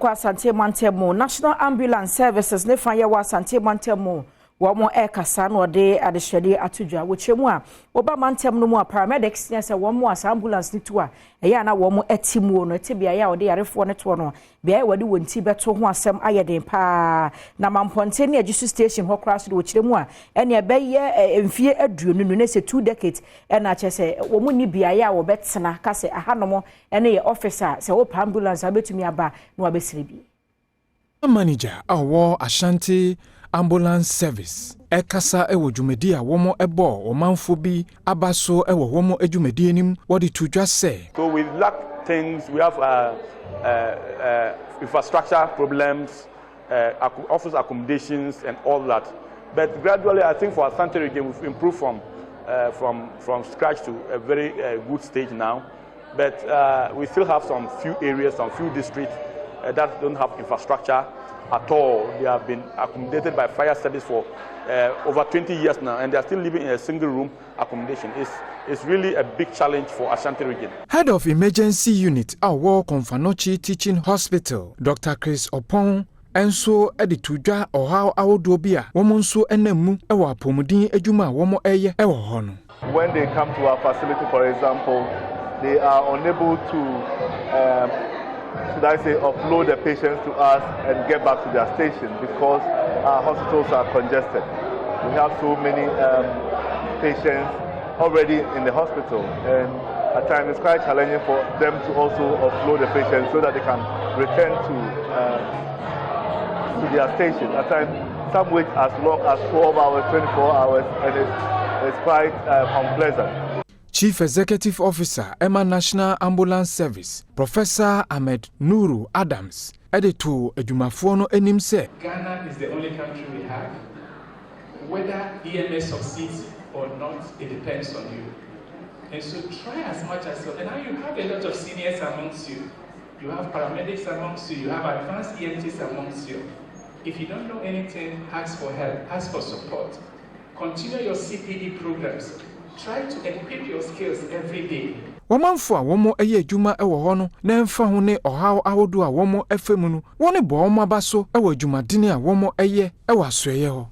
Yanko Asante Mantemo National Ambulance Services ne fa yewa Asante Mantemo womo kasa no de adehwede atudwa wochemu a oba mantem no mu a paramedics ne se womo asa ambulance ni to a eya na womo etimu no etibia ya ode yarefo ne to no bia wade wonti beto ho asem ayeden pa na mamponte ne agisu station ho crash de wochiremu a ene ebeye emfie aduonu no ne se 2 decades na chese womo ni bia ya wo betena kase ahanomo ene ye officer se wo ambulance abetumi aba no abesire bi manager awo Asante Ambulance Service ekasa ewo dwumedi a womo ebo omanfo bi abaso ewo womo adwumedi enim wodi tudwa se. So we lack things, we have infrastructure problems, office accommodations and all that, but gradually I think for Asante region we've improved from scratch to a very good stage now, but we still have some few areas, some few districts that don't have infrastructure at all. They have been accommodated by fire service for over 20 years now, and they are still living in a single room accommodation. It's really a big challenge for Asante region. Head of Emergency Unit Awo Konfanochi Teaching Hospital, Dr. Chris Opon, enso editudwa ohaw awodobia womonso enemu ewa apomudin adwuma womo eye ewo hono. When they come to our facility, for example, they are unable to should I say, offload the patients to us and get back to their station because our hospitals are congested. We have so many patients already in the hospital, and at times it's quite challenging for them to also offload the patients so that they can return to their station. At times, some wait as long as 12 hours, 24 hours, and it's quite unpleasant. Chief Executive Officer, Emma National Ambulance Service, Professor Ahmed Nuru Adams, editor Ejumafono enim se. Ghana is the only country we have. Whether EMS succeeds or not, it depends on you. And so try as much as you. And now you have a lot of seniors amongst you. You have paramedics amongst you. You have advanced EMTs amongst you. If you don't know anything, ask for help, ask for support. Continue your CPD programs. Try to equip your skills every day. Womanfo a womo eye adwuma ewo ho no na emfa ho ne ohaw ahodo a womo efemu no woni bo womo abaso ewo adwumadene a womo eye ewo asoeye ho.